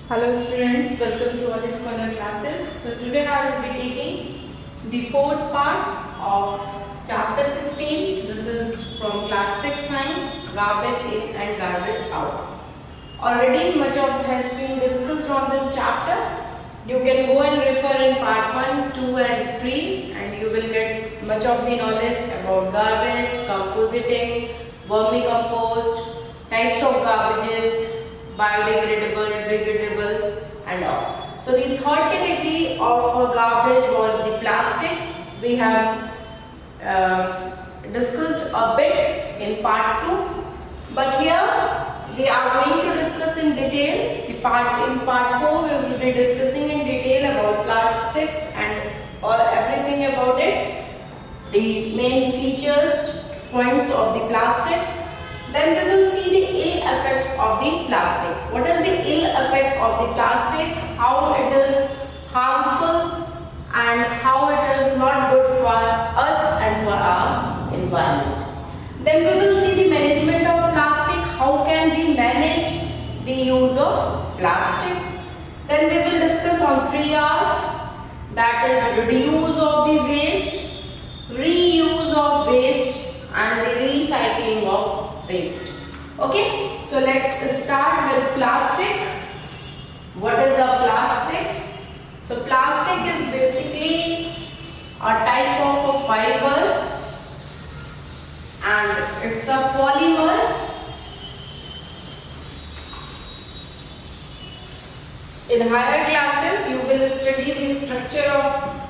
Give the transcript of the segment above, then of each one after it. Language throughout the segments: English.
Hello students, welcome to all these corner classes. So today I will be taking the fourth part of chapter 16. This is from class 6 science, garbage in and garbage out. Already much of has been discussed on this chapter. You can go and refer in part 1, 2 and 3 and you will get much of the knowledge about garbage, compositing, vermicompost, types of garbages, biodegradable, degradable and all. So the third category of garbage was the plastic. We have discussed a bit in part 2, but here we are going to discuss in detail. In part 4 we will be discussing in detail about plastics and everything about it, the main features, points of the plastics. Then we will see the ill effects of the plastic. What is the ill effect of the plastic? How it is harmful and how it is not good for us and for our environment. Then we will see the management of plastic. How can we manage the use of plastic? Then we will discuss on 3 R's, that is reduce of the waste, reuse of waste and the recycling of waste. Okay, so let's start with plastic. What is a plastic? So plastic is basically a type of a fiber and it's a polymer. In higher classes you will study the structure of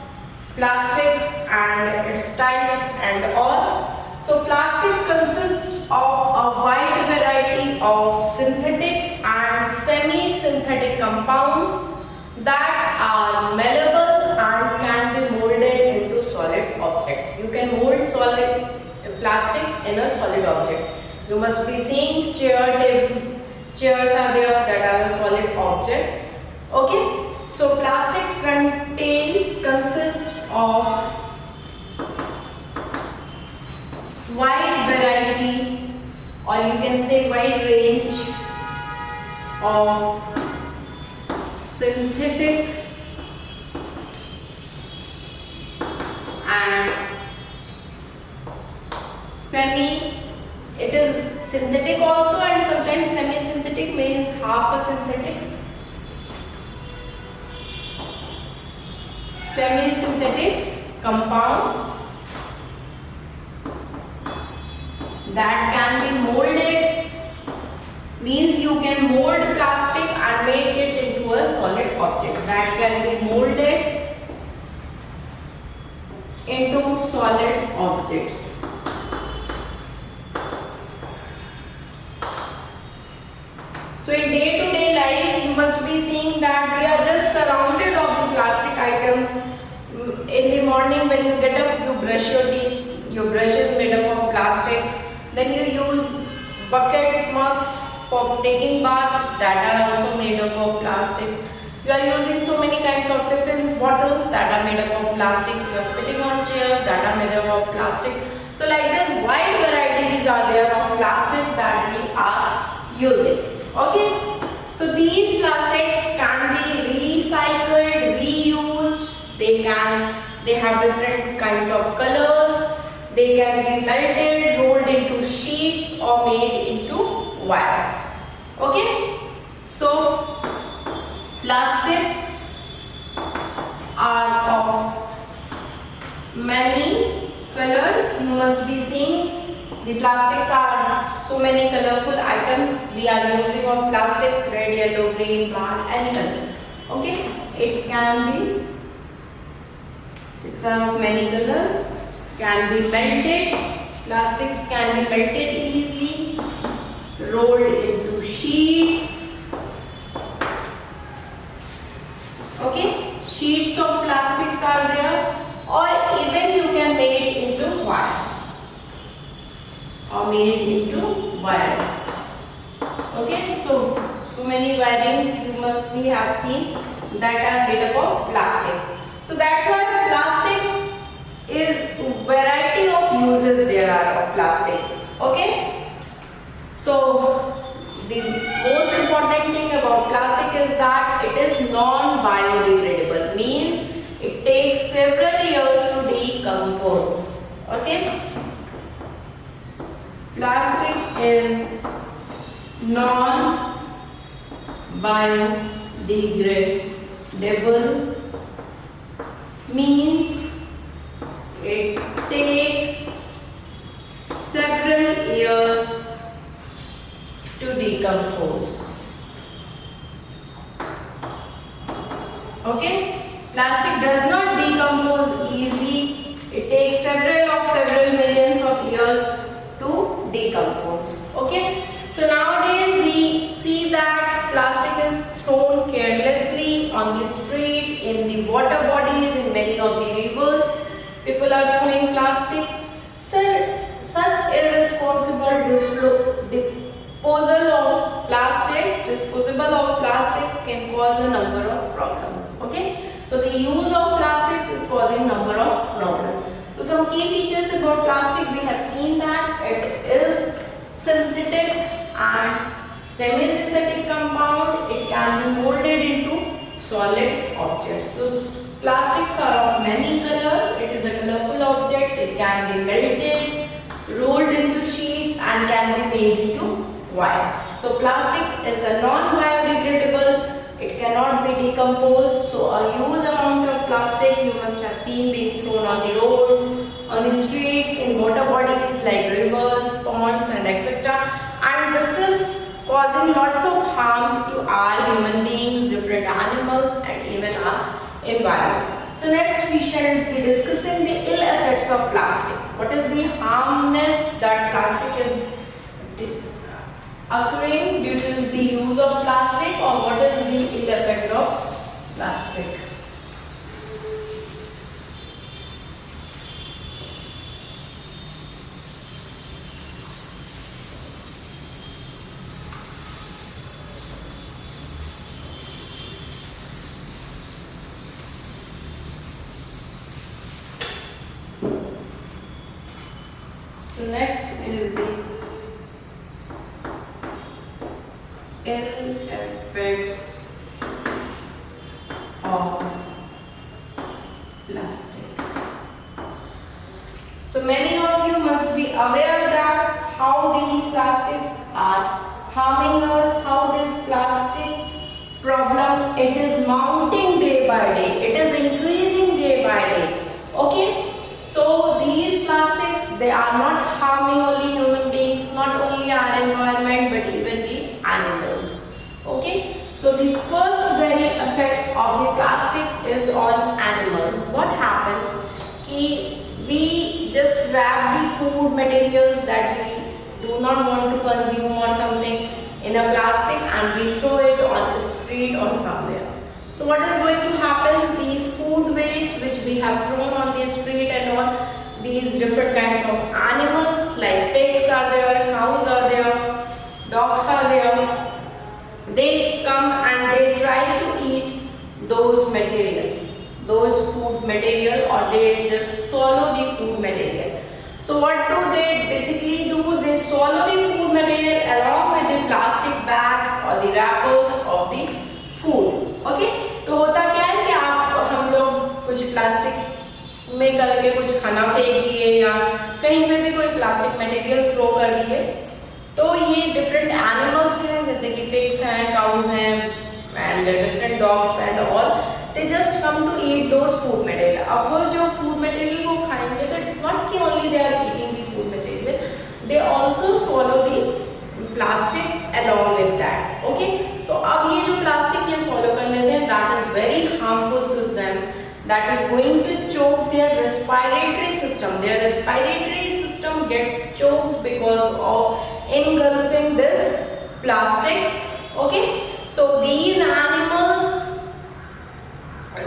plastics and its types and all. So plastic consists of a wide variety of synthetic and semi-synthetic compounds that are malleable and can be molded into solid objects. You can mold solid plastic in a solid object. You must be seeing chairs are there that are a solid objects. Okay, so plastic consists of wide variety or you can say wide range of synthetic and it is synthetic also and sometimes semi-synthetic means half a synthetic. Semi-synthetic compound that can be molded, means you can mold plastic and make it into a solid object. That can be molded into solid objects. So in day-to-day life you must be seeing that we are just surrounded of the plastic items. In the morning when you get up, you brush your teeth, your brush is made up of plastic. Then you use buckets, mugs for taking bath, that are also made up of plastic. You are using so many kinds of tiffins, bottles that are made up of plastic. You are sitting on chairs that are made up of plastic. So like this, wide varieties are there of plastic that we are using. Okay, so these plastics can be recycled, reused. They have different kinds of colors. They can be melted, rolled into sheets or made into wires. Okay, so plastics are of many colors. You must be seeing the plastics are so many colorful items we are using of plastics: red, yellow, green, black, any color. Okay, it can be, it's of many colors, can be melted. Plastics can be melted easily, rolled into sheets. Okay, sheets of plastics are there, or even you can make it into wire or made into wires. Okay, so many wirings you must be have seen that are made up of plastics. So that's why plastic is variety of uses there are of plastics. Okay, so the most important thing about plastic is that Okay, plastic is non-biodegradable, means it takes several years to decompose. Okay, plastic does not decompose easily. It takes several millions of years to decompose. Okay, so nowadays we see that plastic is thrown carelessly on the street, in the water bodies, in many of the rivers. People are throwing plastic. Sir, such irresponsible disposal of plastics can cause a number of problems. Okay, so the use of plastics is causing number of problems. So some key features about plastic, we have seen that it is synthetic and semi-synthetic compound. It can be molded into solid objects. So plastics are of many colors. It is a colorful object. It can be melted, rolled into sheets, and can be made into wires. So plastic is a non-biodegradable. It cannot be decomposed. So a huge amount of plastic you must have seen being thrown on the roads, on the streets, in water bodies like rivers, ponds, and etc. And this is causing lots of harms to our human beings, different animals, and even our environment. So next we shall be discussing the ill effects of plastic. What is the harmness that plastic is occurring due to the use of plastic, or what is the ill effect of plastic? So next is the ill effects of plastic. So many of you must be aware that how these plastics are harming us, how this plastic problem, it is mounting day by day, it is increasing day by day. Okay, so these plastics, they are not harming only human beings, not only our environment, but even the animals. Okay, so the first very effect of the plastic is on animals. What happens? We just wrap the food materials that we do not want to consume or something in a plastic, and we throw it on the street or somewhere. So what is going to happen? These food waste which we have thrown on the street and all, these different kinds of animals like pigs are there, cows are there, dogs are there, they come and they try to eat those food material, or they just swallow the food material. So what do they basically do? They swallow the food material along with the plastic bags or the wrappers of the food. Okay, तो होता क्या है कि हम लोग कुछ plastic में करके कुछ खाना फेंक दिए, या कहीं पे भी कोई प्लास्टिक मटेरियल थ्रो कर दिए, तो ये डिफरेंट एनिमल्स हैं, जैसे कि पिग्स हैं, काउज हैं, and different dogs and all, they just come to eat those food material. अब वो जो फूड मटेरियल को खाएंगे, तो इट्स नॉट कि only they are eating the food material, they also swallow the plastics along with that. Okay, तो अब ये जो प्लास्टिक ये swallow कर लेते हैं, that is very harmful to them. That is going to choke their respiratory system. Their respiratory system gets choked because of engulfing this plastics. Okay, so these animals,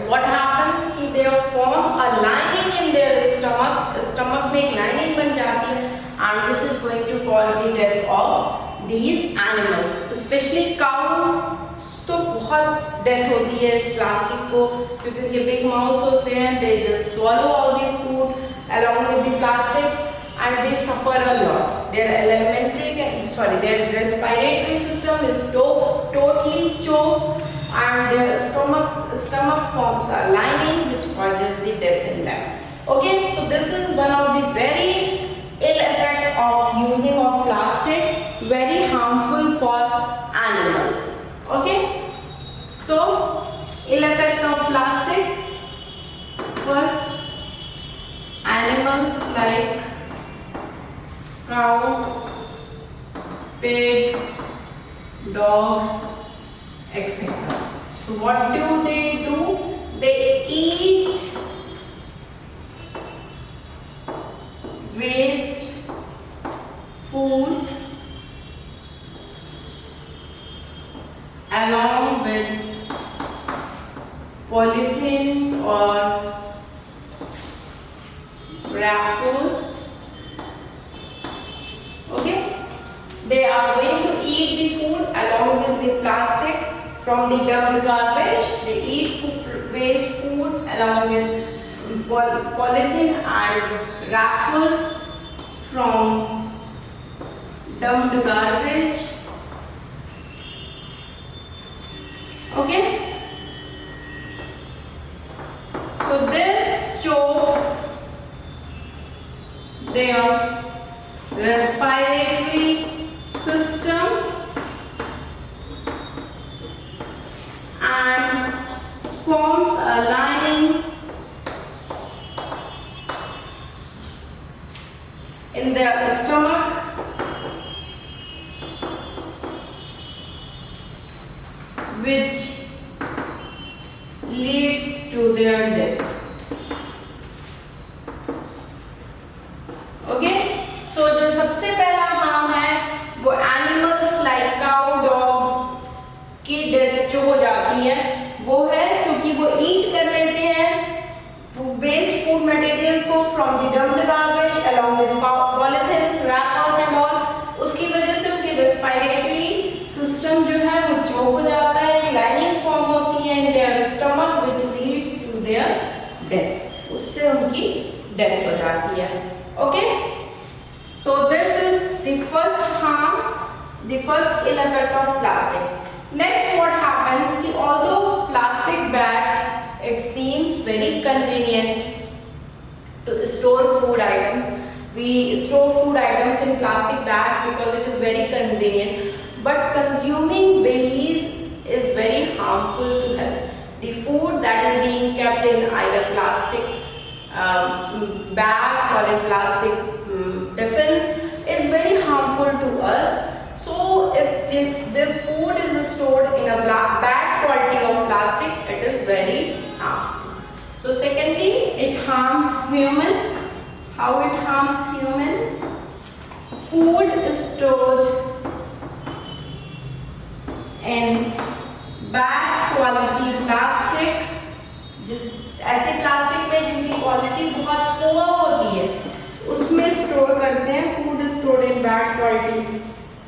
what happens कि they form a lining in their stomach में एक lining बन जाती है, and which is going to cause the death of these animals. Especially cows, तो बहुत death होती है इस प्लास्टिक को, क्योंकि उनके बिग माउथ होते हैं, they just swallow all the food along with the plastics and they suffer a lot. Their respiratory system is totally choked, and their stomach forms a lining which causes the death in them. Okay, so this is one of the very ill effect of using of plastic, very harmful for animals. Okay, so ill effect of plastic. First, animals like cow, pig, dogs, etc. So what do? They eat waste food along with polythenes or wrappers. Okay, they are going to eat the food along with the plastics from the dumped garbage. They eat waste foods along with polythene and wrappers from dumped garbage. Okay, so this chokes their respiratory system and forms a lining in their stomach which leads to their death. Okay, so जो सबसे पहला harm है वो animals like cow dog की death जो हो जाती है वो है क्योंकि वो ईट कर लेते हैं वेस्ट फूड मटेरियल्स को from the dumped garbage along with polythenes rappers and all. उसकी वजह से उनकी रेस्पिरेटरी सिस्टम जो है वो चोक हो जाता है, एक लाइनिंग फॉर्म होती है in their stomach which leads to their death, उससे उनकी डेथ हो जाती है। Okay, so this is the first harm, the first ill effect of plastic. Next, what happens ki although plastic bag it seems very convenient to store food items, we store food items in plastic bags because it is very convenient, but consuming these is very harmful to health. The food that is being kept in either plastic bags or in plastic tiffins is very harmful to us. So if this food is stored in a bad quality of plastic, it is very harmful. So secondly, it harms human. How it harms human? Food is stored in bad quality plastic, जिस ऐसे plastic में जिनकी quality बहुत poor होती है उसमें store करते हैं। Food stored in bad quality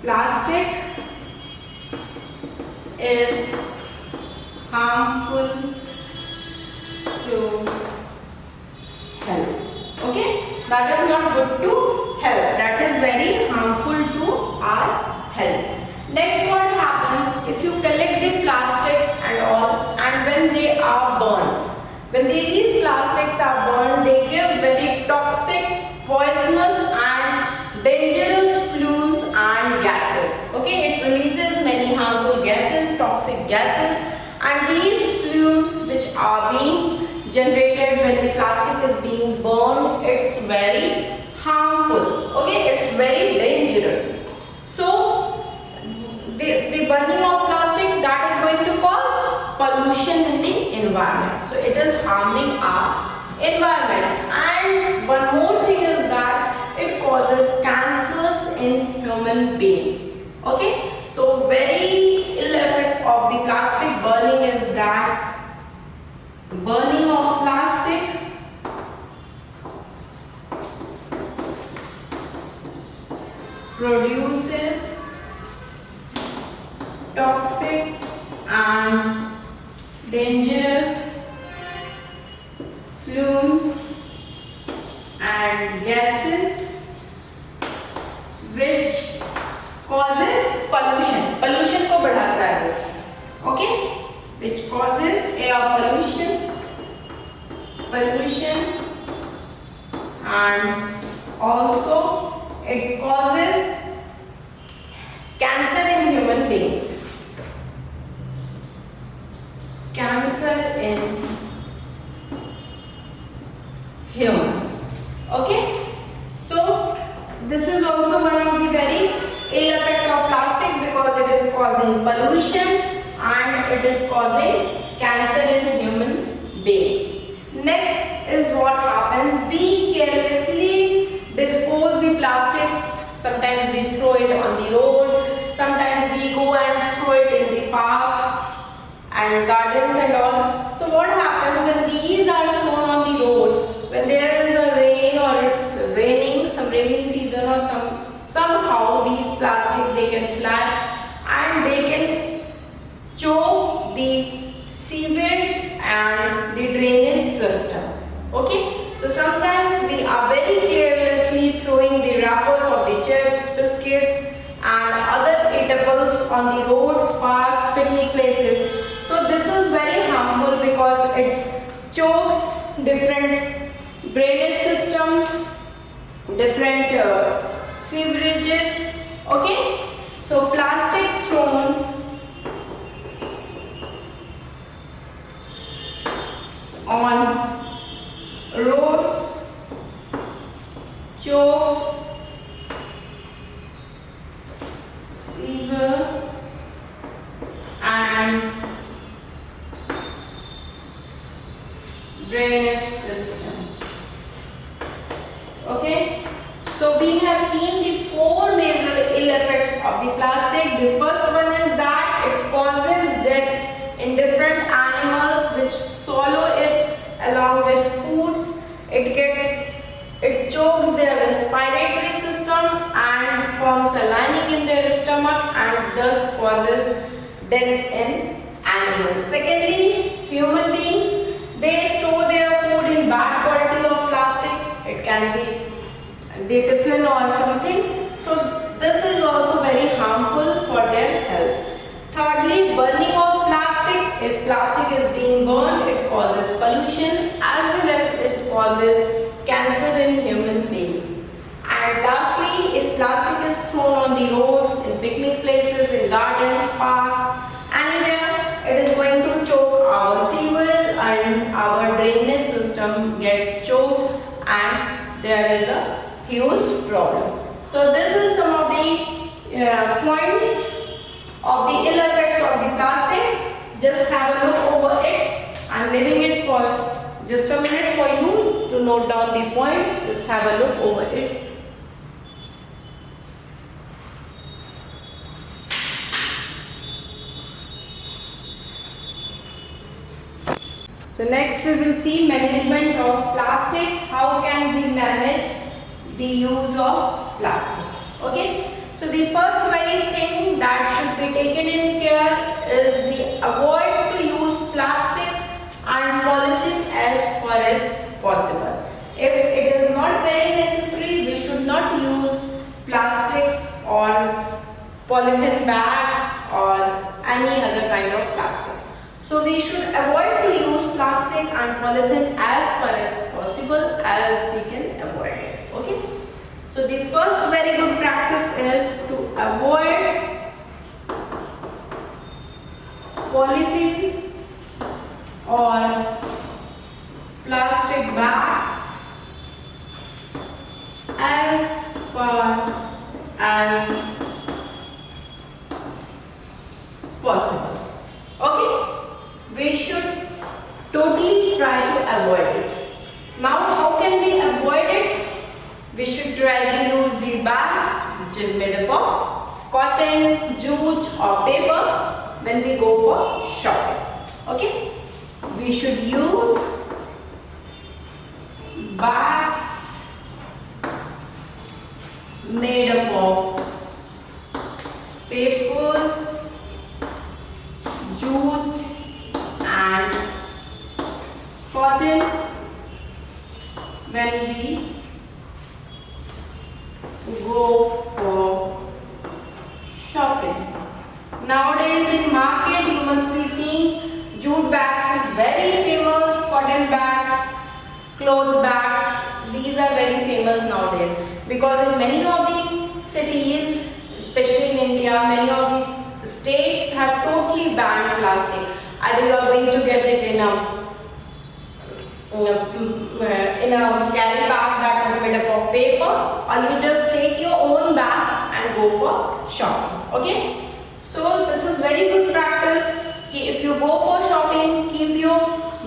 plastic is harmful to health. Okay, that is not good to health, that is very harmful to our health. Next, what happens if you collect the plastics and all, and when they are burned? When these plastics are burned, they give very toxic, poisonous, and dangerous fumes and gases. Okay, it releases many harmful gases, toxic gases, and these fumes which are being generated when the plastic is being burned, it's very harmful. Okay, it's very dangerous. So the burning of plastic, that is going to cause pollution in the environment. So it is harming our environment. And one more thing is that it causes cancers in human being. Okay, so very ill effect of the plastic burning is that burning of plastic produces toxic and dangerous fumes and gases which causes pollution. Pollution को बढ़ाता है वो, okay? Which causes air pollution and also it causes cancer in human beings. Cancer in humans. Okay, so this is also one of the very ill effect of plastic, because it is causing pollution and it is causing cancer in human beings. Next is what happens: we carelessly dispose the plastics. Sometimes we throw it on the road, sometimes we go and throw it in the parks and gardens and all. So what happens when these are thrown on the road, when there is a rain or it's raining, some rainy season or somehow these plastic they can fly and they can choke the sewage and the drainage system. Okay, so sometimes we are very carelessly throwing the wrappers of the chips, biscuits and other eatables on the roads, parks, picnic places. So this is very harmful because it chokes different drainage system, different sewerages. Okay, so plastic thrown on roads chokes sewer and drainage systems. Okay, so we have seen the four major ill effects of the plastic. The first one is that it causes death in different animals which swallow it along with foods. It chokes their respiratory system and forms a lining in their stomach and thus causes death in animals. Secondly, human beings, they store their food in bad quality of plastics. It can be the tiffin or something. So this is also very harmful for their health. Thirdly, burning of plastic. If plastic is being burned, it causes pollution as well as it causes cancer in human beings. And lastly, if plastic is thrown on the roads, in picnic places, in gardens, parks, anywhere, it is going to choke our sewage and our drainage system gets choked and there is a huge problem. So this is some of the points of the ill effects of the plastic. Just have a look over it. I am leaving it for just a minute for you to note down the points. Just have a look over it. So next we will see management of plastic. How can we manage the use of plastic? Okay. So the first very thing that should be taken in care is the avoid to use plastic and polythene as far as possible. If it is not very necessary, we should not use plastics or polythene bags or any other kind of plastic. So we should avoid to use plastic and polythene as far as possible as we can avoid it. Okay. So the first very good practice is to avoid polythene or plastic bags as far as possible. Okay, we should totally try to avoid it. Now how can we avoid it? We should try to use the bags which is made up of cotton, jute or paper when we go for shopping. Okay, we should use bags made up of papers, jute and cotton when we go for shopping. Nowadays in market you must be seeing jute bags is very famous, cotton bags, cloth bags. These these are very famous nowadays, because in many of the cities, especially in India, many of these states have totally banned plastic. Either you are going to get it in a carry bag that is made up of paper, or you just take your own bag and go for shopping. Okay, so this is very good practice. If you go for shopping, keep your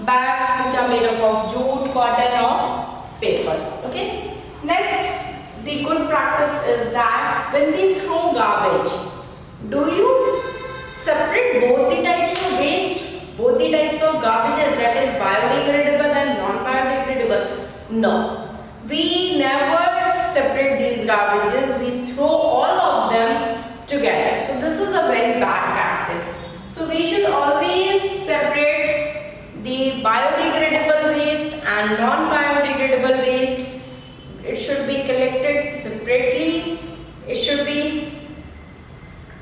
bags which are made up of jute, cotton or papers. Okay, next, the good practice is that when we throw garbage, do you separate both the types of waste, both the types of garbages, that is biodegradable and non-biodegradable? No, we never separate these garbages, we throw all of them together. So this is a very bad practice. So we should always separate the biodegradable waste and non-biodegradable waste. It should be collected separately, it should be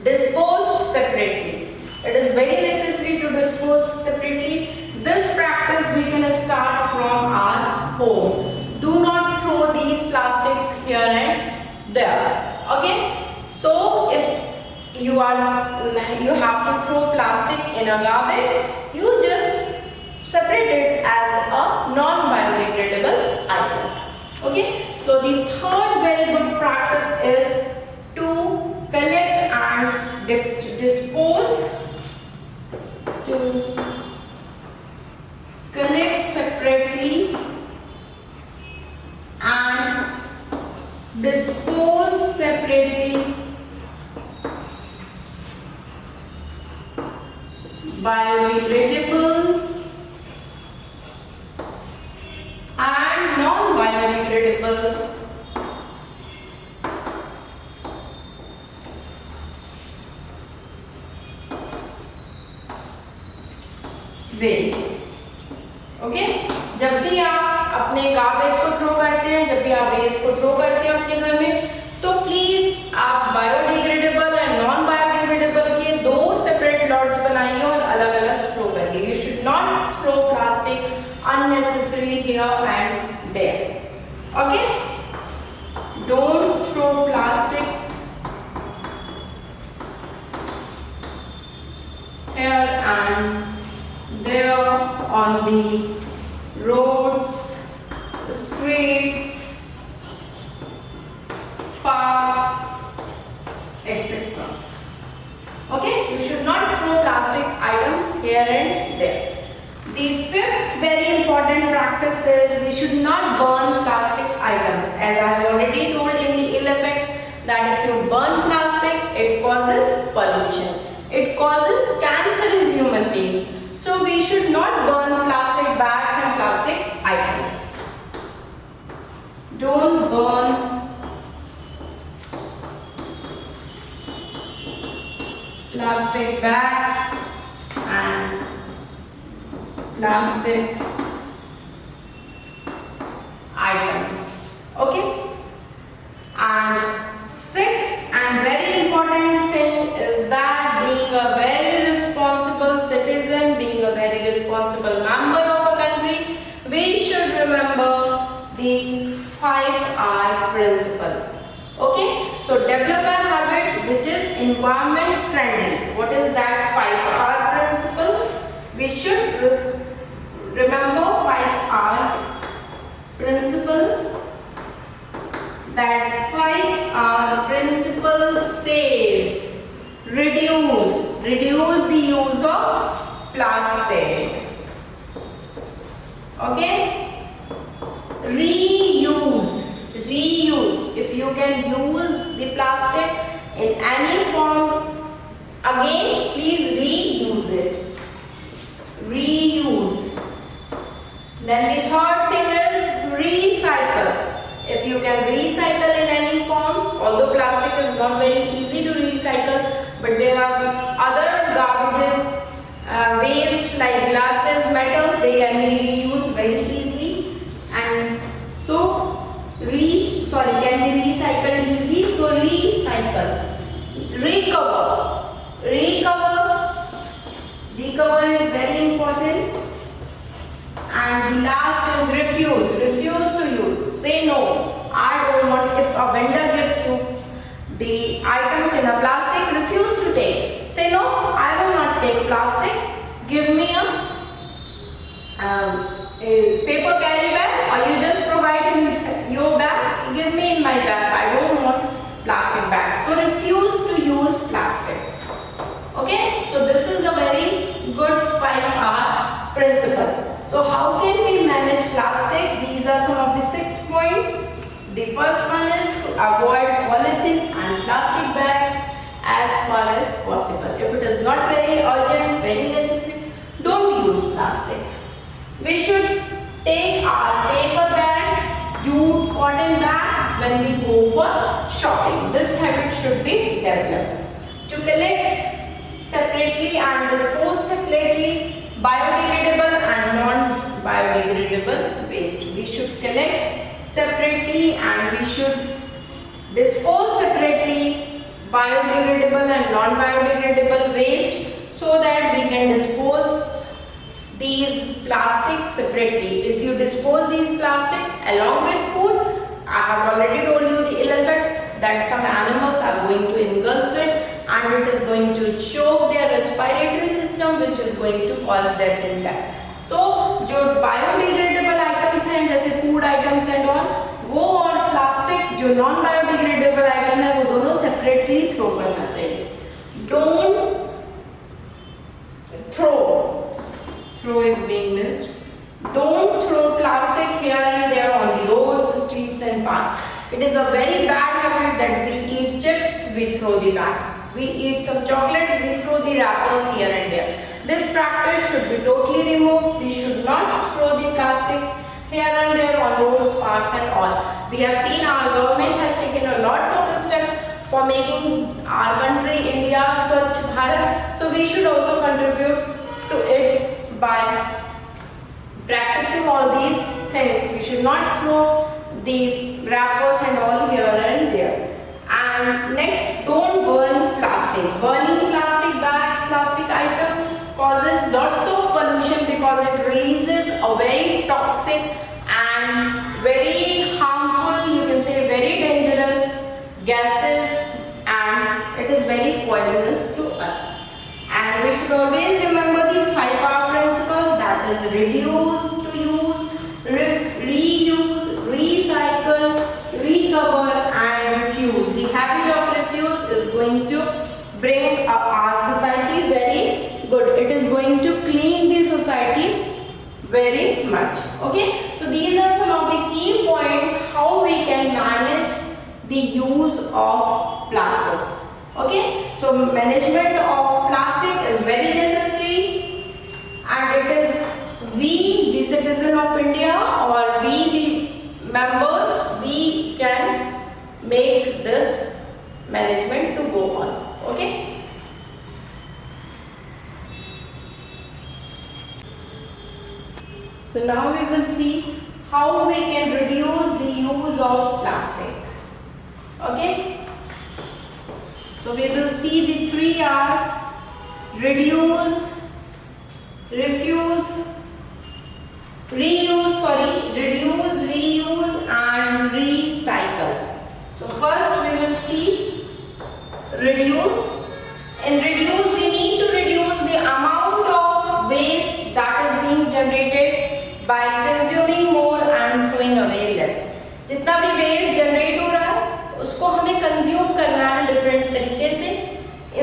disposed separately. It is very necessary to dispose separately. This practice we can start from our home. Do not throw these plastics here and there. Okay? So if you have to throw plastic in a garbage, you just separate it as a non-biodegradable item. Okay? So the third very good practice is to collect and dispose, to collect separately and dispose separately biodegradable and non-biodegradable waste. Okay, जब भी आप अपने garbage को throw करते हैं, जब भी आप वेस्ट को थ्रो करते हैं अपने घर में, तो प्लीज आप बायोडिग्रेडेबल एंड नॉन बायोडिग्रेडेबल के दो सेपरेट लॉट्स बनाइए और अलग अलग थ्रो करिए. You should not throw plastic unnecessarily here and there. Okay, don't throw plastics here and there on the roads, the streets, parks, etc. Okay, you should not throw plastic items here and there. The fifth very important practice is we should not burn plastic items. As I have already told in the ill effects that if you burn plastic, it causes pollution. It causes cancer in human being. So we should not burn plastic bags and plastic items. Don't burn plastic bags and plastic items. Okay, and sixth and very important thing is that being a very responsible citizen, being a very responsible member of a country, we should remember the 5R principle. Okay, so develop a habit which is environment friendly. What is that 5R principle? We should remember 5R principle. That 5R principle says reduce the use of plastic. Okay, reuse. If you can use the plastic in any form again, please reuse it. Reuse. Then the third thing is recycle. If you can recycle in any form, although plastic is not very easy to recycle, but there are other garbages, waste like glasses, metals, they can be reused very easily, and so can be recycled easily. So recycle. Recover is very important. And the last is refuse to use. Say say no, I don't want. If a vendor gives you the items in a plastic, refuse to take. Say no, I will not take plastic. Give me a paper carry bag, or you just provide him your bag. Give me in my bag. I don't want plastic bags. So refuse to use plastic. Okay. So this is a very good 5R principle. So how can we manage plastic? These are some of the 6 points. The first one is to avoid polythene and plastic bags as far as possible. If it is not very urgent, very necessary, don't use plastic. We should take our paper bags, jute, cotton bags when we go for shopping. This habit should be developed. To collect separately and dispose separately biodegradable and non-biodegradable waste. We should collect separately and we should dispose separately biodegradable and non-biodegradable waste so that we can dispose these plastics separately. If you dispose these plastics along with food, I have already told you the ill effects that some animals are going to engulf it, and it is going to choke their respiratory system, which is going to cause death in them. So जो biodegradable items हैं जैसे food items and all, वो और plastic जो non biodegradable item है वो दोनों separately throw करना चाहिए. Don't throw is being missed. Don't throw plastic here and there on the roads, streets and parks. It is a very bad habit that we eat chips, we throw the bag. We eat some chocolates, we throw the wrappers here and there. This practice should be totally removed. We should not throw the plastics here and there on roads, parks and all. We have seen our government has taken a lot of steps for making our country, India, Swachh Bharat. So we should also contribute to it by practicing all these things. We should not throw the wrappers and all here and there. And next, don't burn plastic. Burning plastic bags, plastic items causes lots of pollution because it releases a very toxic and very harmful, you can say very dangerous gases, and it is very poisonous to us. And we should always remember the 5R principle, that is reduce to use, reuse, recycle, recover and refuse. The habit of refuse is going to bring our society very good. It is going to clean the society very much. Okay, so these are some of the key points how we can manage the use of plastic. Okay, so management of plastic is very necessary, and it is we, the citizen of India, or we, the members, we can make this management to go on. Okay. So now we will see how we can reduce the use of plastic. Okay. So we will see the 3 R's: reduce, refuse, reduce, reuse and recycle. So first we will see reduce. In reduce, we need to reduce the amount of waste that is being generated by consuming more and throwing away less. जितना भी waste generate हो रहा है उसको हमें consume करना है different तरीके से,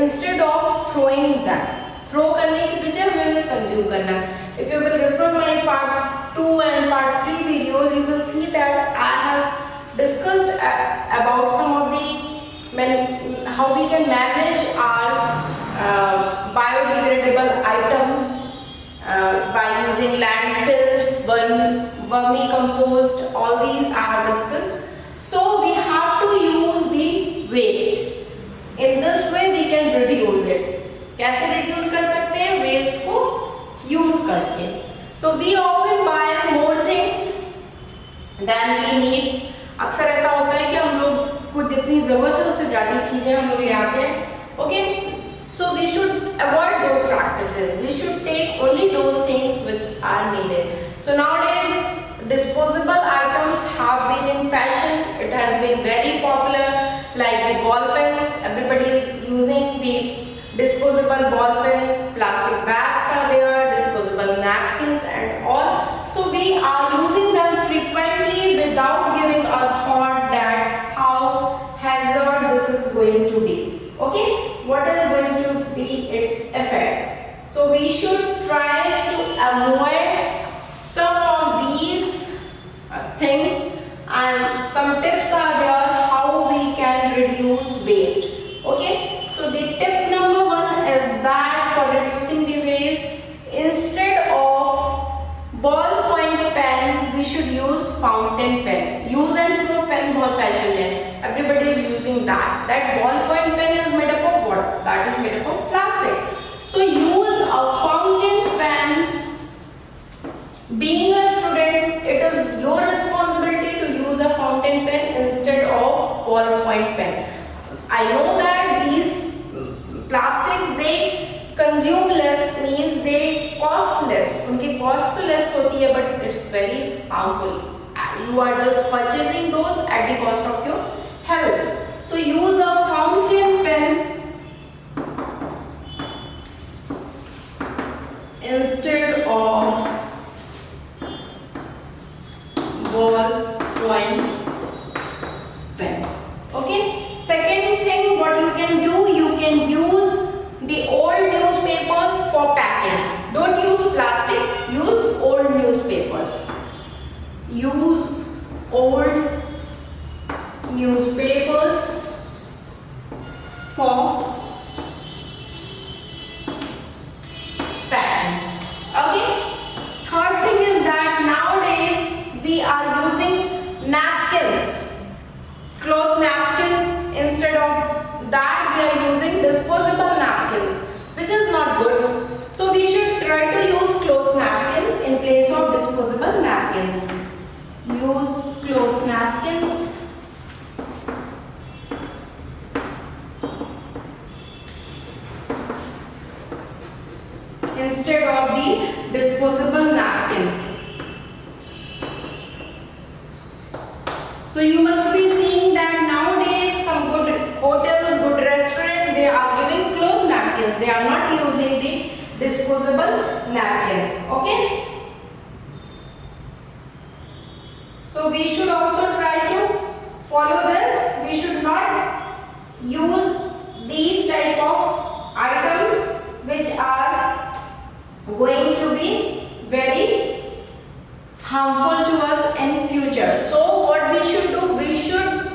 instead of throwing them. Throw करने की बजाय हमें consume करना है. If you will refer my part 2 and part 3 videos, you will see that I have discussed about some of the how we can manage our biodegradable items by using landfills, vermicompost, all these I have discussed. So we have to use the waste. In this way we can reduce it. कैसे reduce कर सकते हैं? Waste को use करके. So we often buy more things than we need. अक्सर ऐसा होता है कि हम लोग को जितनी जरूरत है उससे ज़्यादा चीजें हम लोग यहाँ पे. Okay. So we should avoid those practices. We should take only those things which are needed. So nowadays disposable items have been in fashion. is very popular, like the ball pens. Everybody is using the disposable ball pens, plastic bags are there, disposable napkins and all. So we are using them frequently without giving a thought that how hazard this is going to be. Okay, what is going to be its effect? So we should try to avoid some of these things, and some tips are there how we can reduce waste. Okay, so the tip number 1 is that for reducing the waste, instead of ballpoint pen we should use fountain pen. Use and throw pen बहुत fashion है, everybody is using that. That ballpoint pen is made up of what? That is made up of plastic. So use a fountain pen. Being a student, it is your responsibility to use a fountain pen instead of ballpoint pen. I know that these plastics they consume less, means they cost less. उनकी cost तो less होती है, but it's very harmful. You are just purchasing those at the cost of your health. So use a fountain pen instead of ballpoint pen. Okay. Second thing, what you can do, you can use the old newspapers for packing. Don't use plastic, use old newspapers. Use old newspapers for packing. Okay. Third thing is that nowadays we are using napkins, cloth napkins. Instead of that we are using disposable napkins, which is not good. So we should try to use cloth napkins in place of disposable napkins. Use cloth napkins instead of the disposable napkins. So you must be seeing that nowadays some good hotels, good restaurants, they are giving cloth napkins. They are not using the disposable napkins. Okay. So we should also try to follow this. We should not use these type of items which are going to be very harmful to us in future. So what we should do, we should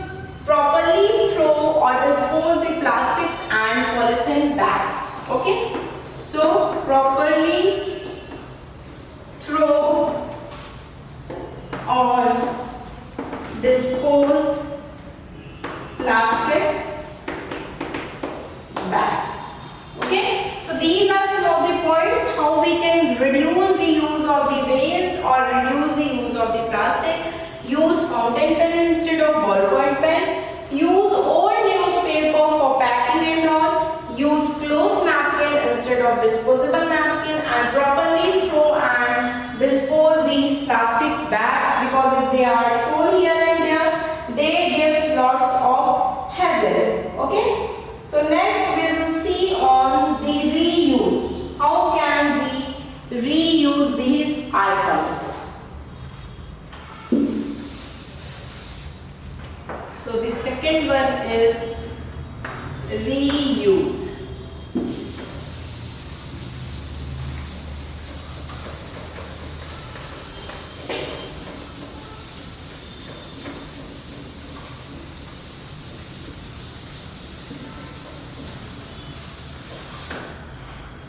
properly throw or dispose the plastics and polythene bags. Okay, so properly throw or dispose plastic bags. Okay, so these are some of the points how we can reduce the use of the waste or reduce the use of the plastic. Use fountain pen instead of ballpoint pen. Use old newspaper for packing and all. Use cloth napkin instead of disposable napkin, and properly throw and dispose these plastic bags, because if they are thrown here and there, they give lots of hassle. Okay. So next we will see on the reuse. How can we reuse these items? So the second one is reuse.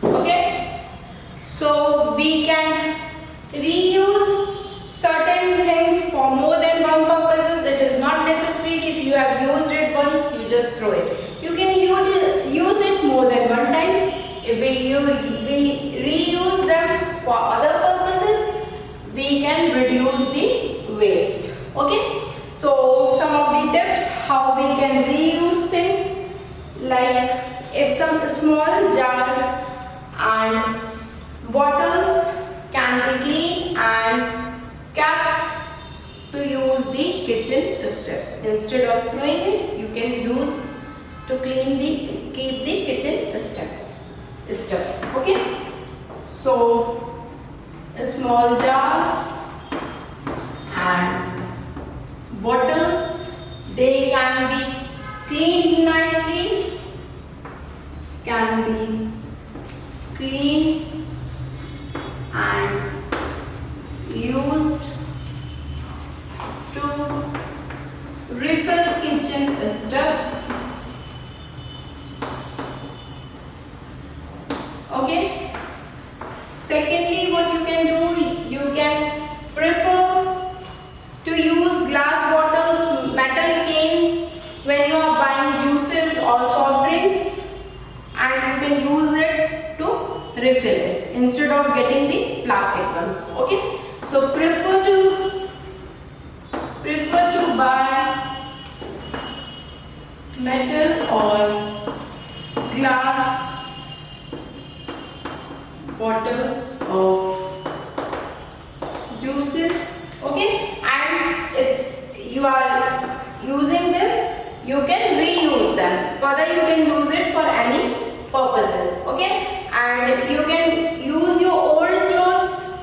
Okay, so we can reuse certain things for more than one purposes. It is not necessary if you have used it once, you just throw it. You can use it more than one times. If we reuse them for other purposes, we can reduce the waste. Okay, so some of the tips how we can reuse things, like if some small jars and bottles can be cleaned and kept to use the kitchen stove. stuffs. Instead of throwing it, you can use to keep the kitchen stuffs. Okay. So small jars and bottles, they can be cleaned nicely, can be cleaned and used to refill kitchen stuffs. Okay. Secondly, what you can do, you can prefer to use glass bottles, metal cans when you are buying juices or soft drinks, and you can use it to refill it instead of getting the plastic ones. Okay. So prefer to buy metal or glass bottles of juices. Okay. And if you are using this, you can reuse them. Further, you can use it for any purposes. Okay. And you can use your old clothes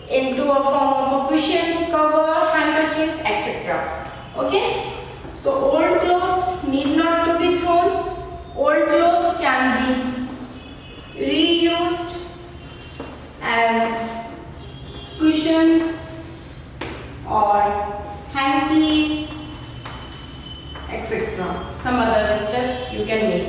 into a form of a cushion, cover, handkerchief, etc. Okay. So old clothes need not to be thrown. Old clothes can be reused as cushions or hanky, etc. Some other steps you can make.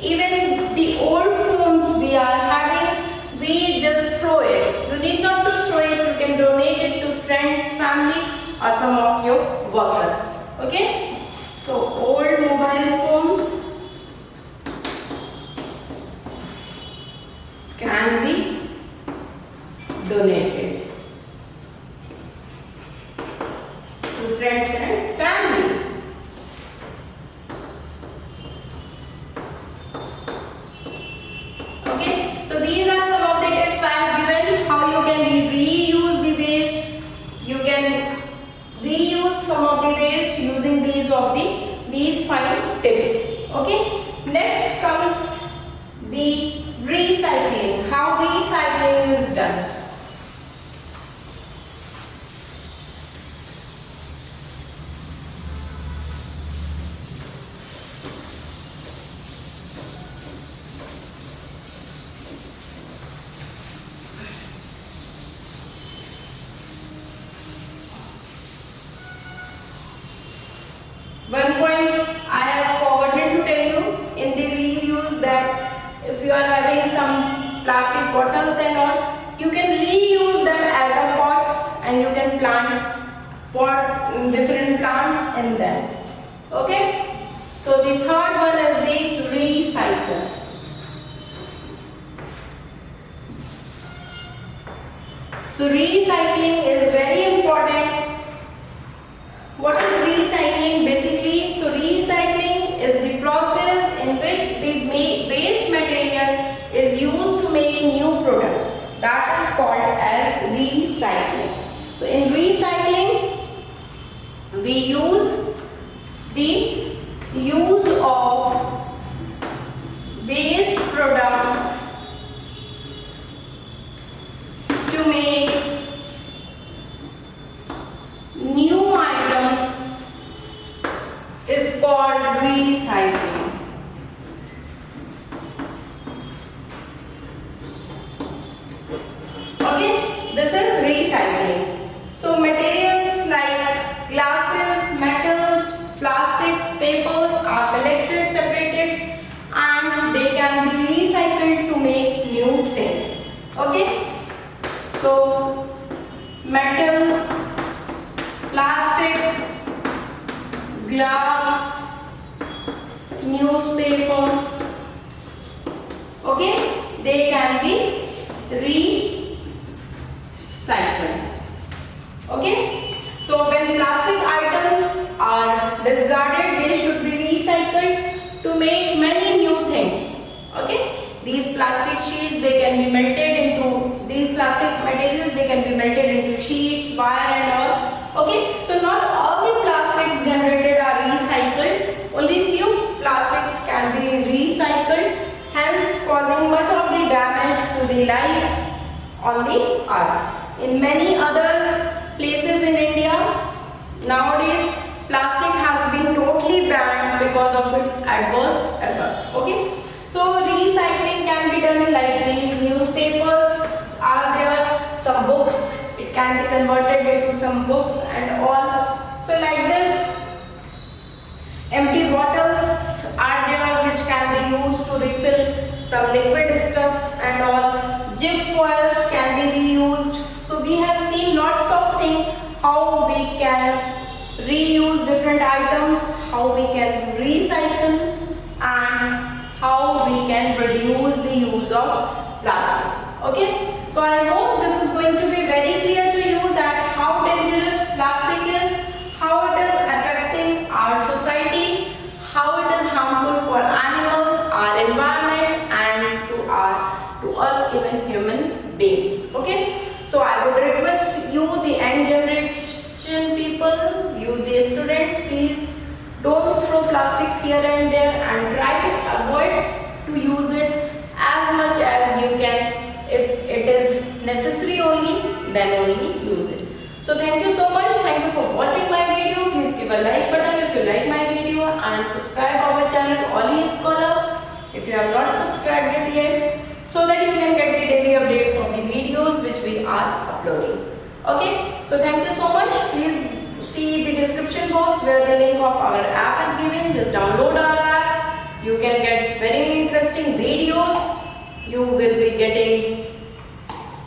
Even the old phones we are having, we just throw it. You need not to throw it. You can donate it to friends, family, or some of your workers. Okay. So old mobile phones can be donated to friends and family. Okay, so these are some of the tips I have given, how you can reuse the waste. You can reuse some of the waste using these 5 tips. Okay, next comes the recycling, how recycling is done. One point I have forgotten to tell you in the reuse, that if you are having some plastic bottles and all, you can reuse them as a pots and you can plant different plants in them. Okay. So the third one is the recycle. So recycling is very important. What is recycling basically? So recycling is the process in which the waste material is used to make new products. That is called as recycling. So in recycling, we use the use of waste products to make new items is called recycling. Okay, this is recycling. So materials like glasses, metals, plastics, papers are collected, separated, and they can be recycled to make new things. Okay, so metals, plastic, glass, newspaper, okay, they can be recycled. Okay, so when plastic items are discarded, they should be recycled to make many new things. Okay, these plastic sheets, they can be melted into these plastic materials, they can be melted into sheets, wire and all. Okay, so not all the plastics generated daily life on the earth. In many other places in India, nowadays plastic has been totally banned because of its adverse effect. Okay, so recycling can be done in libraries, newspapers are there, some books, it can be converted into some books and all. So like this, empty bottles are there which can be used to refill some liquid stuffs and all. Jif foils can be reused. So we have seen lots of things how we can reuse different items, how we can recycle, and how we can reduce the use of plastic. Okay, so I hope this is going to be very clear to you that how dangerous plastic is, how it is affecting our society, how it is harmful for animals, our environment, and to us even human beings. Okay, so I would request you, the young generation people, you the students, please don't throw plastics here and there and try to avoid to use it as much as you can. If it is necessary only, then only use it. So thank you so much. Thank you for watching my video. Please give a like button if you like my video and subscribe our channel Oli Scholar if you have not subscribed it yet, so that you can get the daily updates of the videos which we are uploading. Okay, so thank you so much. Please see the description box where the link of our app is given. Just download our app. You can get very interesting videos. You will be getting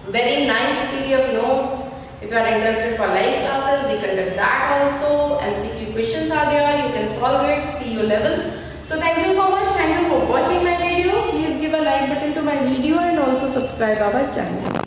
very nice PDF notes. If you are interested for live classes, we conduct that also. MCQ questions are there. You can solve it, see your level. So thank you so much. Thank you for watching my video. Please give a like button to my video and also subscribe our channel.